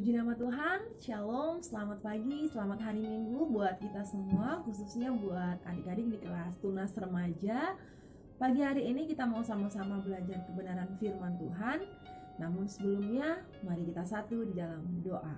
Puji nama Tuhan, Shalom, selamat pagi, selamat hari Minggu buat kita semua, khususnya buat adik-adik di kelas tunas remaja. Pagi hari ini kita mau sama-sama belajar kebenaran firman Tuhan. Namun sebelumnya, mari kita satu di dalam doa.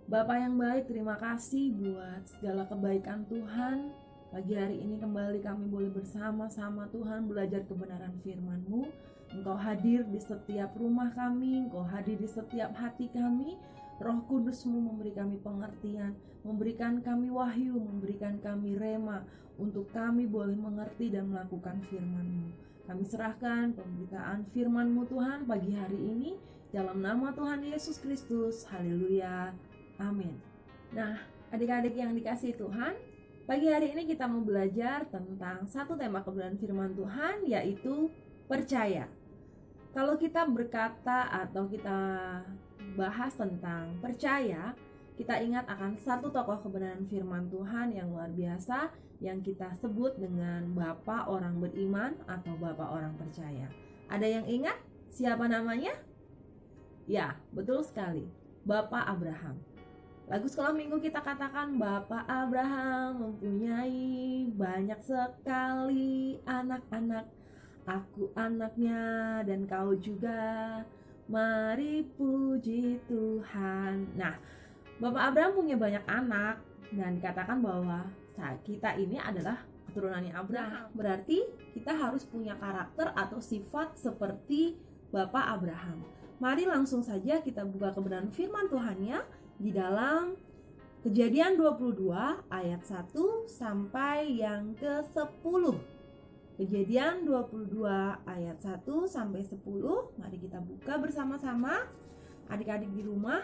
Bapa yang baik, terima kasih buat segala kebaikan Tuhan. Pagi hari ini kembali kami boleh bersama-sama Tuhan belajar kebenaran firman-Mu. Engkau hadir di setiap rumah kami, Engkau hadir di setiap hati kami. Roh Kudus-Mu memberi kami pengertian, memberikan kami wahyu, memberikan kami rema, untuk kami boleh mengerti dan melakukan firman-Mu. Kami serahkan pemberitaan firman-Mu Tuhan pagi hari ini, dalam nama Tuhan Yesus Kristus. Haleluya, amin. Nah, adik-adik yang dikasihi Tuhan, pagi hari ini kita mau belajar tentang satu tema kebenaran firman Tuhan, yaitu percaya. Kalau kita berkata atau kita bahas tentang percaya, kita ingat akan satu tokoh kebenaran firman Tuhan yang luar biasa yang kita sebut dengan Bapa orang beriman atau Bapa orang percaya. Ada yang ingat siapa namanya? Ya, betul sekali, Bapak Abraham. Lagu sekolah minggu kita katakan Bapak Abraham mempunyai banyak sekali anak-anak. Aku anaknya dan kau juga, mari puji Tuhan. Nah, Bapak Abraham punya banyak anak dan dikatakan bahwa kita ini adalah keturunannya Abraham. Berarti kita harus punya karakter atau sifat seperti Bapak Abraham. Mari langsung saja kita buka kebenaran firman Tuhannya di dalam Kejadian 22 ayat 1 sampai yang ke-10. Kejadian 22 ayat 1 sampai 10. Mari kita buka bersama-sama. Adik-adik di rumah,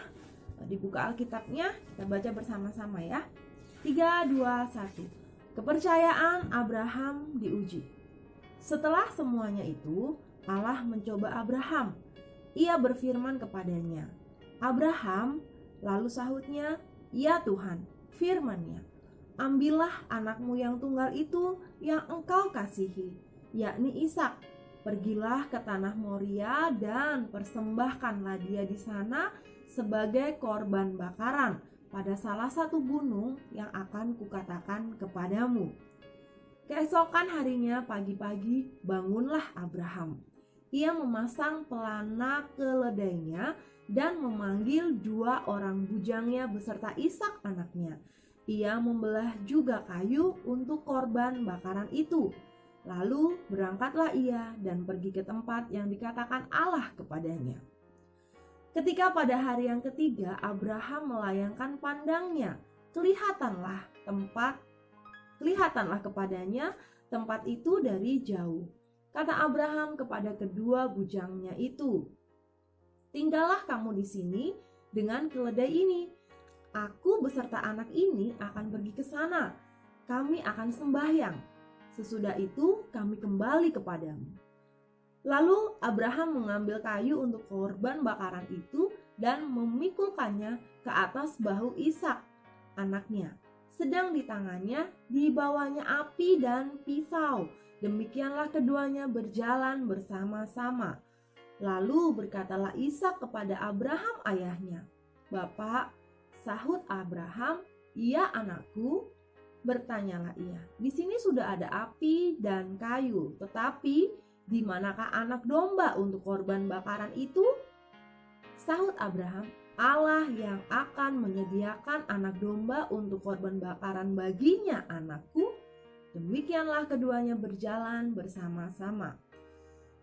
dibuka Alkitabnya, kita baca bersama-sama ya. 3, 2, 1. Kepercayaan Abraham diuji. Setelah semuanya itu, Allah mencoba Abraham. Ia berfirman kepadanya, "Abraham," lalu sahutnya, "Ya Tuhan," firman-Nya, "Ambillah anakmu yang tunggal itu yang engkau kasihi, yakni Ishak. Pergilah ke tanah Moria dan persembahkanlah dia di sana sebagai korban bakaran pada salah satu gunung yang akan kukatakan kepadamu." Keesokan harinya pagi-pagi bangunlah Abraham. Ia memasang pelana keledainya dan memanggil 2 orang bujangnya beserta Ishak anaknya. Ia membelah juga kayu untuk korban bakaran itu. Lalu berangkatlah ia dan pergi ke tempat yang dikatakan Allah kepadanya. Ketika pada hari yang ketiga Abraham melayangkan pandangnya, kelihatanlah kepadanya tempat itu dari jauh. Kata Abraham kepada kedua bujangnya itu, "Tinggallah kamu di sini dengan keledai ini. Aku beserta anak ini akan pergi ke sana. Kami akan sembahyang. Sesudah itu kami kembali kepadamu." Lalu Abraham mengambil kayu untuk korban bakaran itu dan memikulkannya ke atas bahu Ishak anaknya. Sedang di tangannya dibawanya api dan pisau. Demikianlah keduanya berjalan bersama-sama. Lalu berkatalah Ishak kepada Abraham ayahnya, "Bapak," sahut Abraham, "Ya anakku." Bertanyalah ia, "Di sini sudah ada api dan kayu, tetapi di manakah anak domba untuk korban bakaran itu?" Sahut Abraham, "Allah yang akan menyediakan anak domba untuk korban bakaran baginya, anakku." Demikianlah keduanya berjalan bersama-sama.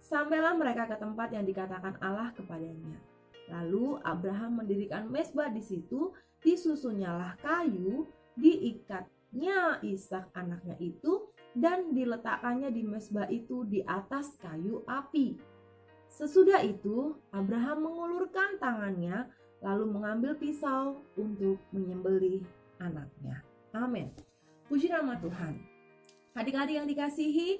Sampailah mereka ke tempat yang dikatakan Allah kepadanya. Lalu Abraham mendirikan mezbah di situ, disusunnyalah kayu, diikatnya Ishak anaknya itu, dan diletakkannya di mezbah itu di atas kayu api. Sesudah itu Abraham mengulurkan tangannya, lalu mengambil pisau untuk menyembelih anaknya. Amin. Puji nama Tuhan. Adik-adik yang dikasihi,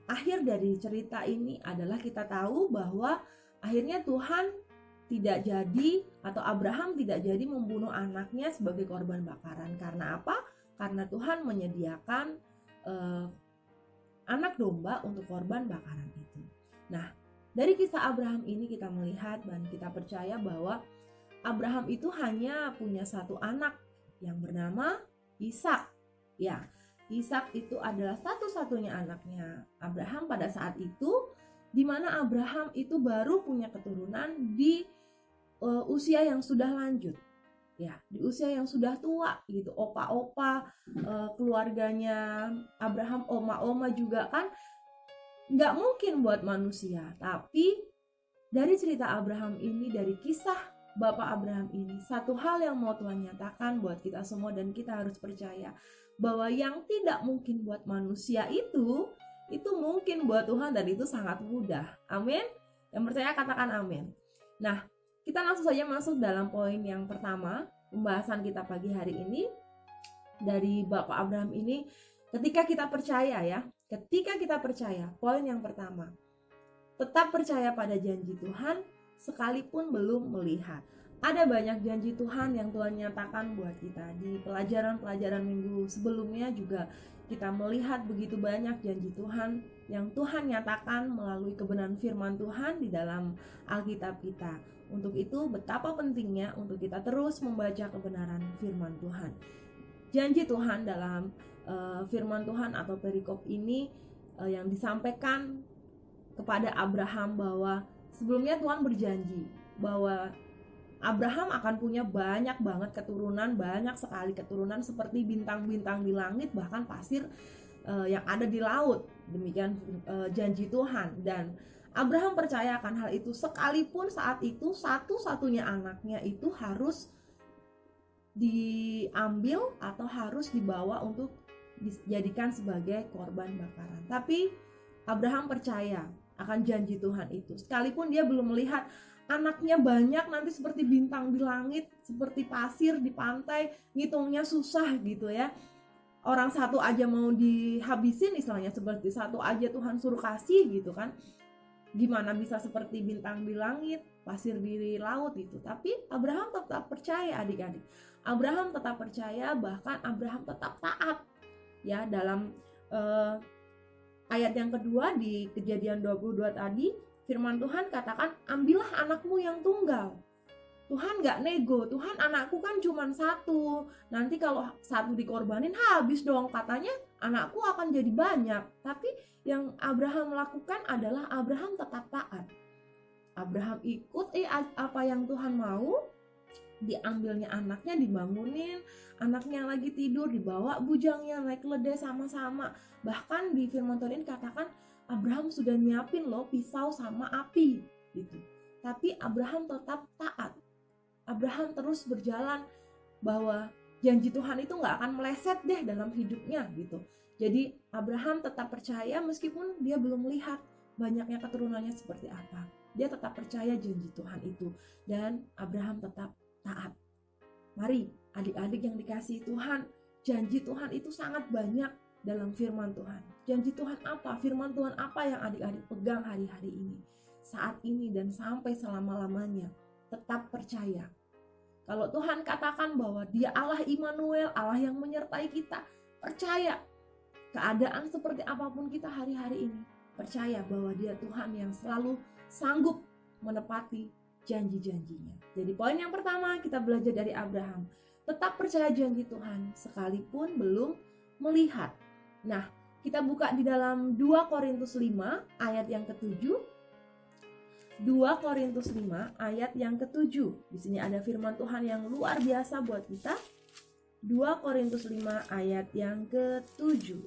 akhir dari cerita ini adalah kita tahu bahwa akhirnya Tuhan tidak jadi, atau Abraham tidak jadi membunuh anaknya sebagai korban bakaran. Karena apa? Karena Tuhan menyediakan anak domba untuk korban bakaran itu. Nah, dari kisah Abraham ini kita melihat dan kita percaya bahwa Abraham itu hanya punya satu anak yang bernama Ishak. Ya, Ishak itu adalah satu-satunya anaknya Abraham pada saat itu, di mana Abraham itu baru punya keturunan di usia yang sudah lanjut. Ya, di usia yang sudah tua gitu. Opa-opa keluarganya Abraham, oma-oma juga kan nggak mungkin buat manusia. Tapi dari cerita Abraham ini, dari kisah Bapak Abraham ini, satu hal yang mau Tuhan nyatakan buat kita semua, dan kita harus percaya bahwa yang tidak mungkin buat manusia itu mungkin buat Tuhan, dan itu sangat mudah. Amin. Yang percaya katakan amin. Nah, kita langsung saja masuk dalam poin yang pertama pembahasan kita pagi hari ini dari Bapak Abraham ini. Ketika kita percaya, poin yang pertama, tetap percaya pada janji Tuhan sekalipun belum melihat. Ada banyak janji Tuhan yang Tuhan nyatakan buat kita. Di pelajaran-pelajaran minggu sebelumnya juga kita melihat begitu banyak janji Tuhan yang Tuhan nyatakan melalui kebenaran firman Tuhan di dalam Alkitab kita. Untuk itu betapa pentingnya untuk kita terus membaca kebenaran firman Tuhan. Janji Tuhan dalam firman Tuhan atau perikop ini yang disampaikan kepada Abraham, bahwa sebelumnya Tuhan berjanji bahwa Abraham akan punya banyak banget keturunan, banyak sekali keturunan seperti bintang-bintang di langit, bahkan pasir yang ada di laut. Demikian janji Tuhan, dan Abraham percaya akan hal itu sekalipun saat itu satu-satunya anaknya itu harus diambil atau harus dibawa untuk dijadikan sebagai korban bakaran. Tapi Abraham percaya akan janji Tuhan itu, sekalipun dia belum melihat anaknya banyak nanti seperti bintang di langit, seperti pasir di pantai, ngitungnya susah gitu ya. Orang satu aja mau dihabisin, istilahnya seperti satu aja Tuhan suruh kasih gitu kan. Gimana bisa seperti bintang di langit, pasir di laut itu. Tapi Abraham tetap percaya, adik-adik. Abraham tetap percaya, bahkan Abraham tetap taat. Ya, dalam ayat yang kedua di Kejadian 22 tadi, firman Tuhan katakan, ambillah anakmu yang tunggal. Tuhan gak nego, Tuhan anakku kan cuma satu, nanti kalau satu dikorbanin habis dong, katanya anakku akan jadi banyak. Tapi yang Abraham lakukan adalah Abraham tetap taat. Abraham ikut apa yang Tuhan mau. Diambilnya anaknya, dibangunin, anaknya yang lagi tidur dibawa bujangnya naik keledai sama-sama. Bahkan di firman Tuhan ini katakan Abraham sudah nyiapin loh pisau sama api gitu. Tapi Abraham tetap taat. Abraham terus berjalan, bahwa janji Tuhan itu gak akan meleset deh dalam hidupnya gitu. Jadi Abraham tetap percaya meskipun dia belum melihat banyaknya keturunannya seperti apa. Dia tetap percaya janji Tuhan itu, dan Abraham tetap taat. Mari adik-adik yang dikasihi Tuhan, janji Tuhan itu sangat banyak dalam firman Tuhan. Janji Tuhan apa? Firman Tuhan apa yang adik-adik pegang hari-hari ini, saat ini, dan sampai selama-lamanya? Tetap percaya. Kalau Tuhan katakan bahwa Dia Allah Immanuel, Allah yang menyertai kita, percaya. Keadaan seperti apapun kita hari-hari ini, percaya bahwa Dia Tuhan yang selalu sanggup menepati janji-janjinya. Jadi poin yang pertama kita belajar dari Abraham, tetap percaya janji Tuhan sekalipun belum melihat. Nah, kita buka di dalam 2 Korintus 5 ayat yang ke-7. 2 Korintus 5 ayat yang ke-7. Di sini ada firman Tuhan yang luar biasa buat kita. 2 Korintus 5 ayat yang ke-7.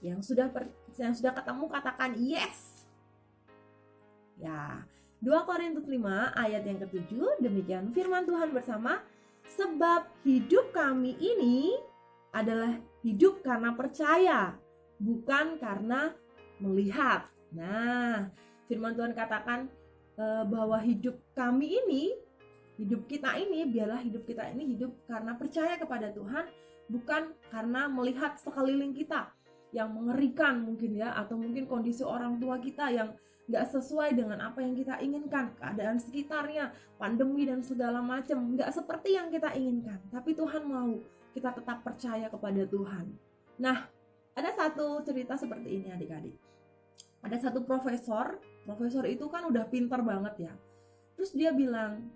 Yang sudah ketemu katakan yes. Ya, 2 Korintus 5 ayat yang ke-7, demikian firman Tuhan bersama, sebab hidup kami ini adalah hidup karena percaya, bukan karena melihat. Nah, firman Tuhan katakan bahwa hidup kami ini, hidup kita ini, biarlah hidup kita ini hidup karena percaya kepada Tuhan, bukan karena melihat sekeliling kita yang mengerikan mungkin ya, atau mungkin kondisi orang tua kita yang gak sesuai dengan apa yang kita inginkan, keadaan sekitarnya, pandemi dan segala macam, gak seperti yang kita inginkan. Tapi Tuhan mau kita tetap percaya kepada Tuhan. Nah, ada satu cerita seperti ini adik-adik. Ada satu profesor itu kan udah pintar banget ya. Terus dia bilang,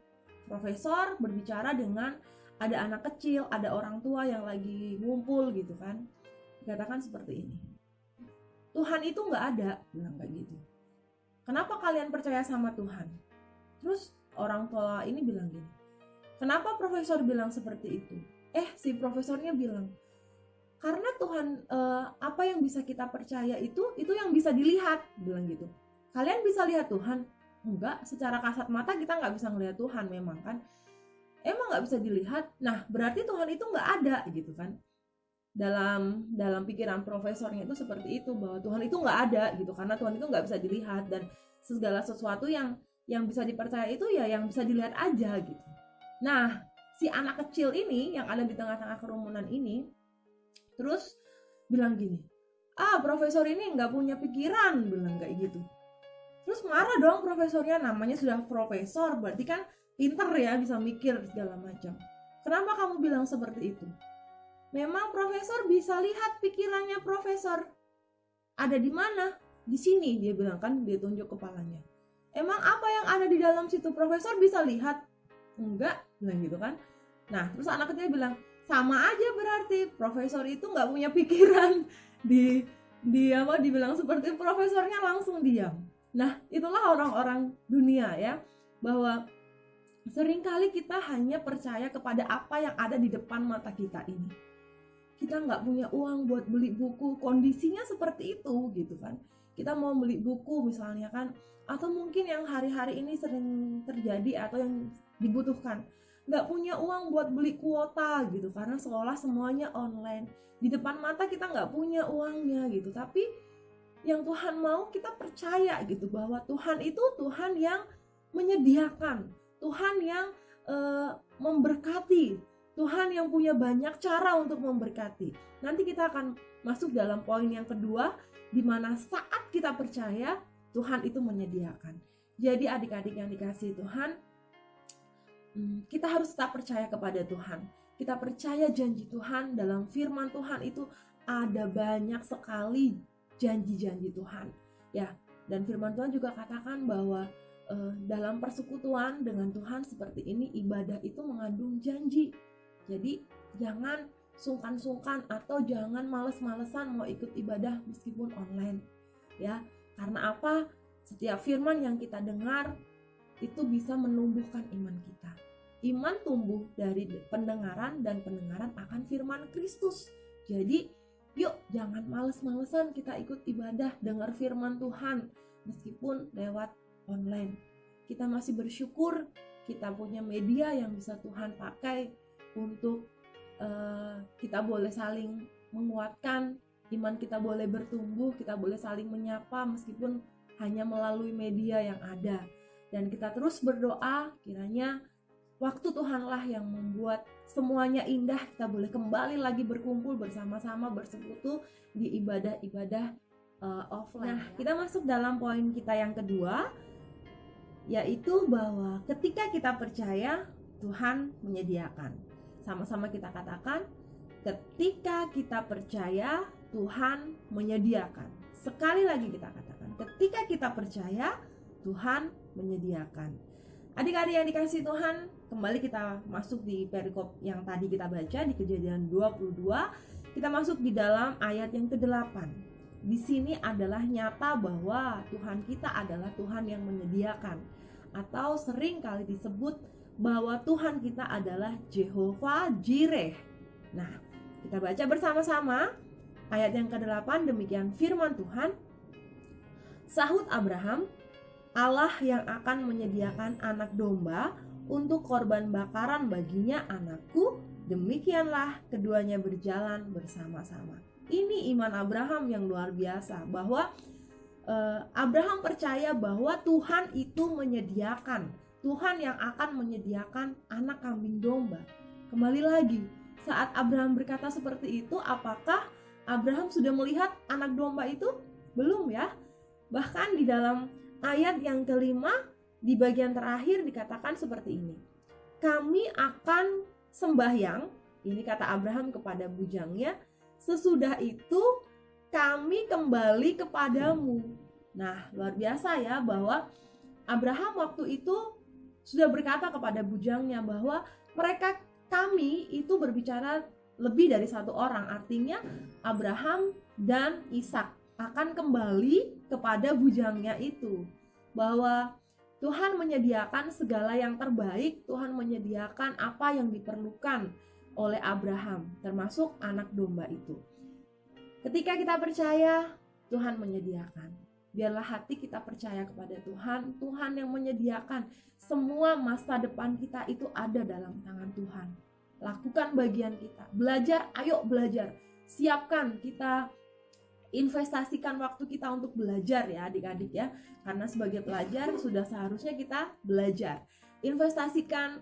profesor berbicara dengan ada anak kecil, ada orang tua yang lagi ngumpul gitu kan. Dikatakan seperti ini, Tuhan itu nggak ada, bilang kayak gitu. Kenapa kalian percaya sama Tuhan? Terus orang tua ini bilang gini, kenapa profesor bilang seperti itu? Si profesornya bilang, karena Tuhan, apa yang bisa kita percaya itu yang bisa dilihat, bilang gitu. Kalian bisa lihat Tuhan? Enggak, secara kasat mata kita nggak bisa ngelihat Tuhan memang kan. Emang nggak bisa dilihat, nah berarti Tuhan itu nggak ada gitu kan. Dalam pikiran profesornya itu seperti itu, bahwa Tuhan itu nggak ada gitu, karena Tuhan itu nggak bisa dilihat, dan segala sesuatu yang bisa dipercaya itu ya yang bisa dilihat aja gitu. Nah, si anak kecil ini yang ada di tengah-tengah kerumunan ini terus bilang gini, profesor ini nggak punya pikiran, bilang kayak gitu. Terus marah dong profesornya, namanya sudah profesor, berarti kan pinter ya, bisa mikir segala macam. Kenapa kamu bilang seperti itu? Memang profesor bisa lihat pikirannya profesor. Ada di mana? Di sini, dia bilang kan, dia tunjuk kepalanya. Emang apa yang ada di dalam situ profesor bisa lihat? Enggak, bilang gitu kan. Nah, terus anak kecil bilang, sama aja berarti profesor itu nggak punya pikiran. Dibilang seperti profesornya langsung diam. Nah, itulah orang-orang dunia ya, bahwa seringkali kita hanya percaya kepada apa yang ada di depan mata kita ini. Kita nggak punya uang buat beli buku, kondisinya seperti itu gitu kan. Kita mau beli buku misalnya kan, atau mungkin yang hari-hari ini sering terjadi atau yang dibutuhkan, nggak punya uang buat beli kuota gitu, karena sekolah semuanya online. Di depan mata kita nggak punya uangnya gitu, tapi yang Tuhan mau kita percaya gitu, bahwa Tuhan itu Tuhan yang menyediakan, Tuhan yang memberkati, Tuhan yang punya banyak cara untuk memberkati. Nanti kita akan masuk dalam poin yang kedua, di mana saat kita percaya, Tuhan itu menyediakan. Jadi adik-adik yang dikasihi Tuhan, kita harus tetap percaya kepada Tuhan. Kita percaya janji Tuhan, dalam firman Tuhan itu ada banyak sekali janji-janji Tuhan ya. Dan firman Tuhan juga katakan bahwa dalam persekutuan dengan Tuhan seperti ini, ibadah itu mengandung janji. Jadi jangan sungkan-sungkan atau jangan males-malesan mau ikut ibadah meskipun online ya. Karena apa? Setiap firman yang kita dengar itu bisa menumbuhkan iman kita. Iman tumbuh dari pendengaran, dan pendengaran akan firman Kristus. Jadi yuk, jangan males-malesan kita ikut ibadah, dengar firman Tuhan meskipun lewat online. Kita masih bersyukur kita punya media yang bisa Tuhan pakai untuk kita boleh saling menguatkan, iman kita boleh bertumbuh, kita boleh saling menyapa meskipun hanya melalui media yang ada. Dan kita terus berdoa, kiranya waktu Tuhanlah yang membuat semuanya indah, kita boleh kembali lagi berkumpul bersama-sama, bersekutu di ibadah-ibadah offline. Nah, kita masuk dalam poin kita yang kedua, yaitu bahwa ketika kita percaya, Tuhan menyediakan. Sama-sama kita katakan, ketika kita percaya, Tuhan menyediakan. Sekali lagi kita katakan, ketika kita percaya, Tuhan menyediakan. Adik-adik yang dikasihi Tuhan, kembali kita masuk di perikop yang tadi kita baca di Kejadian 22. Kita masuk di dalam ayat yang ke-8. Di sini adalah nyata bahwa Tuhan kita adalah Tuhan yang menyediakan, atau sering kali disebut bahwa Tuhan kita adalah Jehovah Jireh. Nah, kita baca bersama-sama ayat yang ke-8, demikian firman Tuhan. Sahut Abraham, Allah yang akan menyediakan anak domba untuk korban bakaran baginya anakku, demikianlah keduanya berjalan bersama-sama. Ini iman Abraham yang luar biasa, bahwa Abraham percaya bahwa Tuhan itu menyediakan, Tuhan yang akan menyediakan anak kambing domba. Kembali lagi, saat Abraham berkata seperti itu, apakah Abraham sudah melihat anak domba itu? Belum ya. Bahkan di dalam ayat yang kelima, di bagian terakhir dikatakan seperti ini. Kami akan sembahyang, ini kata Abraham kepada bujangnya, sesudah itu kami kembali kepadamu. Nah, luar biasa ya, bahwa Abraham waktu itu sudah berkata kepada bujangnya bahwa kami itu berbicara lebih dari satu orang. Artinya Abraham dan Ishak akan kembali kepada bujangnya itu, bahwa Tuhan menyediakan segala yang terbaik. Tuhan menyediakan apa yang diperlukan oleh Abraham, termasuk anak domba itu. Ketika kita percaya, Tuhan menyediakan. Biarlah hati kita percaya kepada Tuhan. Tuhan yang menyediakan. Semua masa depan kita itu ada dalam tangan Tuhan. Lakukan bagian kita. Belajar, ayo belajar. Siapkan, kita investasikan waktu kita untuk belajar ya adik-adik ya. Karena sebagai pelajar sudah seharusnya kita belajar. Investasikan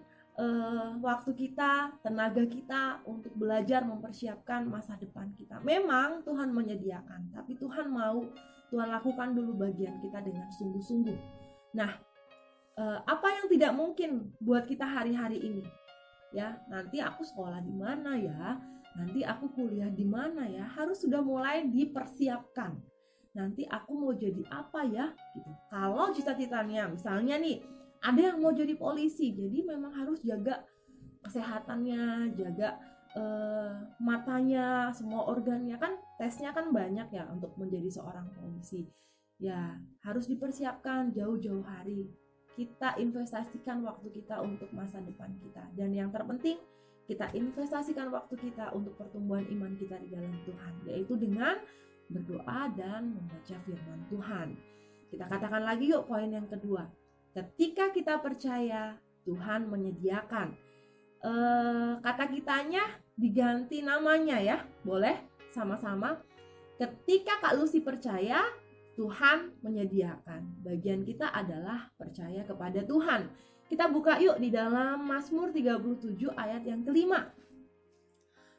waktu kita, tenaga kita untuk belajar mempersiapkan masa depan kita. Memang Tuhan menyediakan, tapi Tuhan lakukan dulu bagian kita dengan sungguh-sungguh. Nah, apa yang tidak mungkin buat kita hari-hari ini? Ya, nanti aku sekolah di mana ya? Nanti aku kuliah di mana ya? Harus sudah mulai dipersiapkan. Nanti aku mau jadi apa ya? Gitu. Kalau cita-citanya misalnya nih, ada yang mau jadi polisi, jadi memang harus jaga kesehatannya, jaga matanya, semua organnya, kan tesnya kan banyak ya untuk menjadi seorang polisi. Ya, harus dipersiapkan jauh-jauh hari. Kita investasikan waktu kita untuk masa depan kita. Dan yang terpenting, kita investasikan waktu kita untuk pertumbuhan iman kita di dalam Tuhan, yaitu dengan berdoa dan membaca firman Tuhan. Kita katakan lagi yuk poin yang kedua. Ketika kita percaya, Tuhan menyediakan. Kata kitanya diganti namanya ya. Boleh sama-sama. Ketika Kak Lucy percaya, Tuhan menyediakan. Bagian kita adalah percaya kepada Tuhan. Kita buka yuk di dalam Mazmur 37 ayat yang kelima.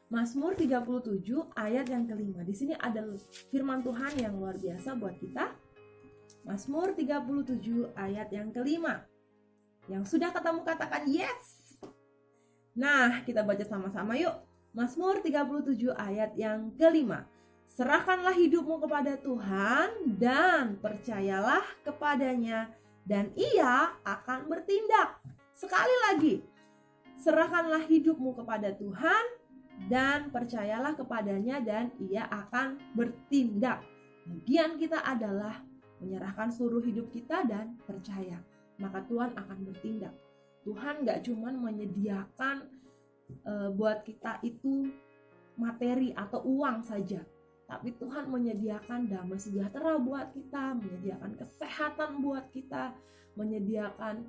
Mazmur 37 ayat yang kelima. Di sini ada firman Tuhan yang luar biasa buat kita. Mazmur 37 ayat yang kelima. Yang sudah ketemu katakan yes. Nah, kita baca sama-sama yuk. Mazmur 37 ayat yang kelima. Serahkanlah hidupmu kepada Tuhan dan percayalah kepadanya dan Ia akan bertindak. Sekali lagi. Serahkanlah hidupmu kepada Tuhan dan percayalah kepadanya dan Ia akan bertindak. Bagian kita adalah menyerahkan seluruh hidup kita dan percaya, maka Tuhan akan bertindak. Tuhan gak cuman menyediakan buat kita itu materi atau uang saja, tapi Tuhan menyediakan damai sejahtera buat kita, menyediakan kesehatan buat kita, menyediakan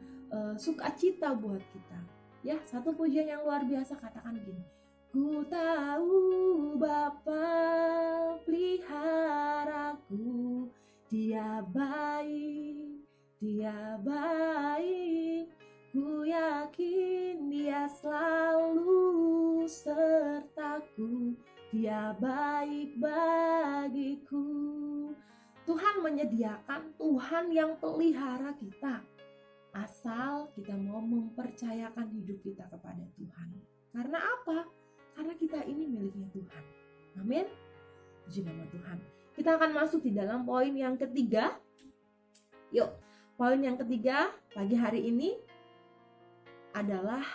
sukacita buat kita. Ya, satu pujian yang luar biasa, katakan gini. Ku tahu Bapa peliharaku, Dia baik, Dia baik. Ku yakin Dia selalu sertaku, Dia baik bagiku. Tuhan menyediakan, Tuhan yang pelihara kita. Asal kita mau mempercayakan hidup kita kepada Tuhan. Karena apa? Karena kita ini miliknya Tuhan. Amin. Puji nama Tuhan. Kita akan masuk di dalam poin yang ketiga. Yuk, poin yang ketiga pagi hari ini adalah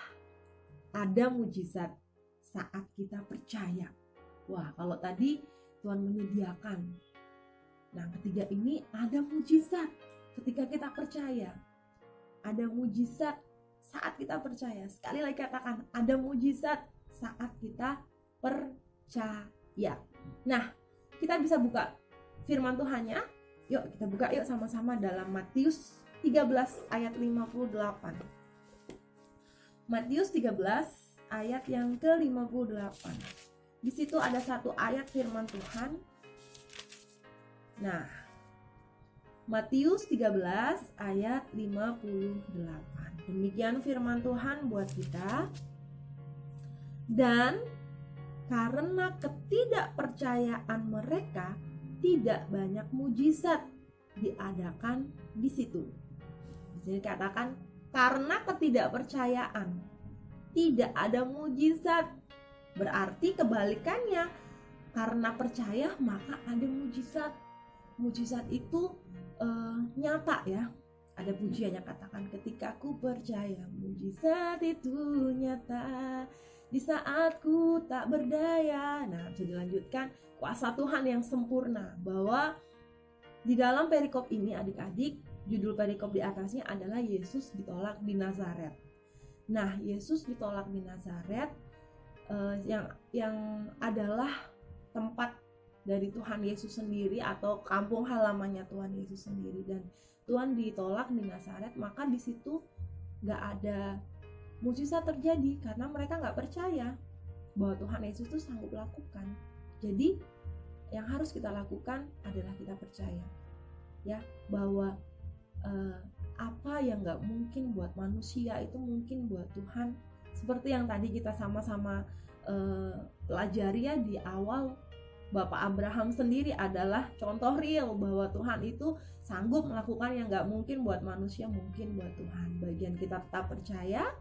ada mujizat saat kita percaya. Wah, kalau tadi Tuhan menyediakan. Nah, ketiga ini ada mujizat ketika kita percaya. Ada mujizat saat kita percaya. Sekali lagi katakan, ada mujizat saat kita percaya. Nah, kita bisa buka firman Tuhannya. Yuk kita buka yuk sama-sama dalam Matius 13 ayat 58. Matius 13 ayat yang ke-58. Di situ ada satu ayat firman Tuhan. Nah, Matius 13 ayat 58. Demikian firman Tuhan buat kita. Dan karena ketidakpercayaan mereka, tidak banyak mujizat diadakan di situ. Di sini katakan karena ketidakpercayaan tidak ada mujizat. Berarti kebalikannya, karena percaya maka ada mujizat. Mujizat itu nyata ya. Ada pujiannya, katakan, ketika ku percaya mujizat itu nyata di saat ku tak berdaya. Nah, bisa dilanjutkan, kuasa Tuhan yang sempurna. Bahwa di dalam perikop ini adik-adik, judul perikop di atasnya adalah Yesus ditolak di Nazaret. Nah, Yesus ditolak di Nazaret yang adalah tempat dari Tuhan Yesus sendiri atau kampung halamannya Tuhan Yesus sendiri, dan Tuhan ditolak di Nazaret. Maka di situ nggak ada mujizat terjadi karena mereka nggak percaya bahwa Tuhan Yesus itu sanggup lakukan. Jadi yang harus kita lakukan adalah kita percaya, ya, bahwa apa yang nggak mungkin buat manusia itu mungkin buat Tuhan. Seperti yang tadi kita sama-sama pelajari ya di awal, Bapak Abraham sendiri adalah contoh real bahwa Tuhan itu sanggup melakukan yang gak mungkin buat manusia, mungkin buat Tuhan. Bagian kita tetap percaya.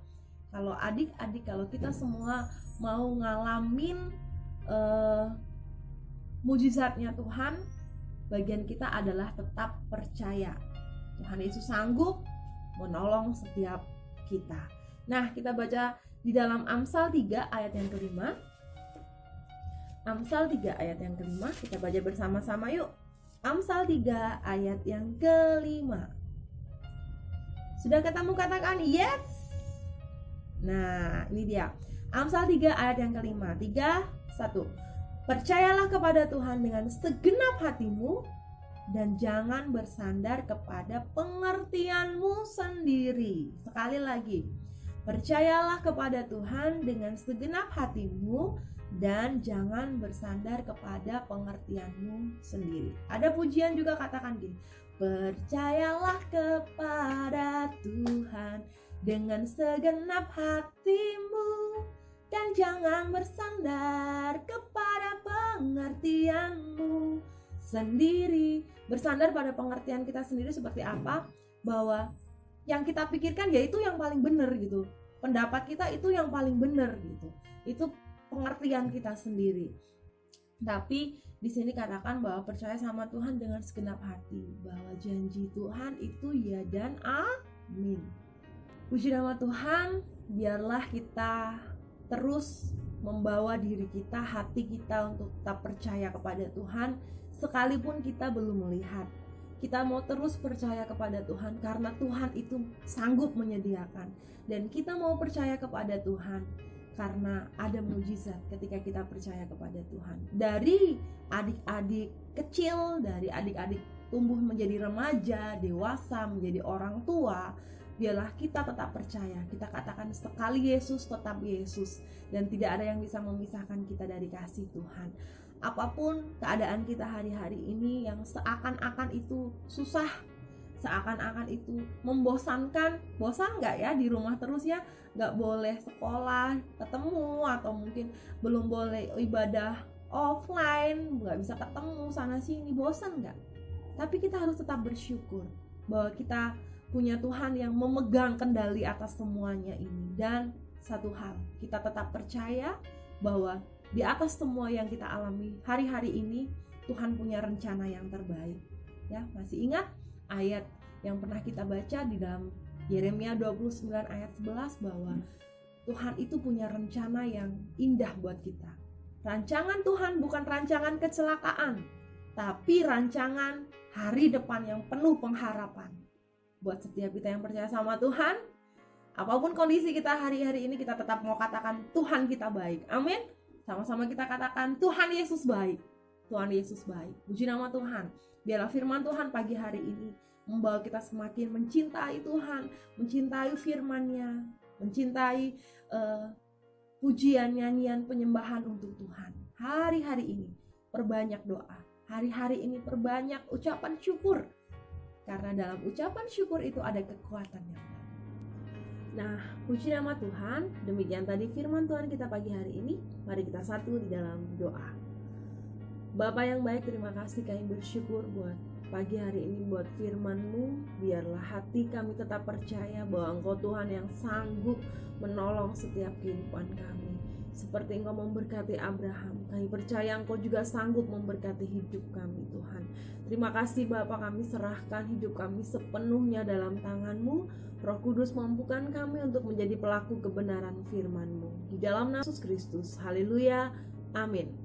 Kalau adik-adik, kalau kita semua mau ngalamin mujizatnya Tuhan, bagian kita adalah tetap percaya Tuhan Yesus sanggup menolong setiap kita. Nah, kita baca di dalam Amsal 3 ayat yang kelima. Amsal 3 ayat yang kelima, kita baca bersama-sama yuk. Amsal 3 ayat yang kelima. Sudah ketemu, katakan yes. Nah, ini dia. Amsal 3 ayat yang kelima. 3, 1. Percayalah kepada Tuhan dengan segenap hatimu dan jangan bersandar kepada pengertianmu sendiri. Sekali lagi. Percayalah kepada Tuhan dengan segenap hatimu dan jangan bersandar kepada pengertianmu sendiri. Ada pujian juga, katakan gini. Percayalah kepada Tuhan dengan segenap hatimu dan jangan bersandar kepada pengertianmu sendiri. Bersandar pada pengertian kita sendiri seperti apa? Bahwa yang kita pikirkan ya itu yang paling benar gitu. Pendapat kita itu yang paling benar gitu. Itu pengertian kita sendiri. Tapi di sini katakan bahwa percaya sama Tuhan dengan segenap hati, bahwa janji Tuhan itu ya dan amin. Puji nama Tuhan. Biarlah kita terus membawa diri kita, hati kita untuk tetap percaya kepada Tuhan sekalipun kita belum melihat. Kita mau terus percaya kepada Tuhan karena Tuhan itu sanggup menyediakan. Dan kita mau percaya kepada Tuhan karena ada mujizat ketika kita percaya kepada Tuhan. Dari adik-adik kecil, dari adik-adik tumbuh menjadi remaja, dewasa, menjadi orang tua, biarlah kita tetap percaya. Kita katakan sekali Yesus tetap Yesus, dan tidak ada yang bisa memisahkan kita dari kasih Tuhan. Apapun keadaan kita hari-hari ini yang seakan-akan itu susah, seakan-akan itu membosankan. Bosan nggak ya di rumah terus ya? Nggak boleh sekolah, ketemu, atau mungkin belum boleh ibadah offline, nggak bisa ketemu sana sini. Bosan nggak? Tapi kita harus tetap bersyukur bahwa kita punya Tuhan yang memegang kendali atas semuanya ini. Dan satu hal, kita tetap percaya bahwa di atas semua yang kita alami hari-hari ini, Tuhan punya rencana yang terbaik. Ya, masih ingat ayat yang pernah kita baca di dalam Yeremia 29 ayat 11 bahwa Tuhan itu punya rencana yang indah buat kita. Rancangan Tuhan bukan rancangan kecelakaan, tapi rancangan hari depan yang penuh pengharapan. Buat setiap kita yang percaya sama Tuhan, apapun kondisi kita hari-hari ini, kita tetap mau katakan Tuhan kita baik. Amin. Sama-sama kita katakan Tuhan Yesus baik. Tuhan Yesus baik. Puji nama Tuhan. Biarlah firman Tuhan pagi hari ini membawa kita semakin mencintai Tuhan, mencintai firman-Nya, mencintai pujian, nyanyian, penyembahan untuk Tuhan. Hari-hari ini perbanyak doa. Hari-hari ini perbanyak ucapan syukur. Karena dalam ucapan syukur itu ada kekuatan yang baru. Nah, puji nama Tuhan. Demikian tadi firman Tuhan kita pagi hari ini. Mari kita satu di dalam doa. Bapa yang baik, terima kasih kami bersyukur buat pagi hari ini buat firman-Mu. Biarlah hati kami tetap percaya bahwa Engkau Tuhan yang sanggup menolong setiap kehidupan kami. Seperti Engkau memberkati Abraham, kami percaya Engkau juga sanggup memberkati hidup kami, Tuhan. Terima kasih Bapa, kami serahkan hidup kami sepenuhnya dalam tangan-Mu. Roh Kudus, mampukan kami untuk menjadi pelaku kebenaran firman-Mu. Di dalam nama Yesus Kristus, haleluya, amin.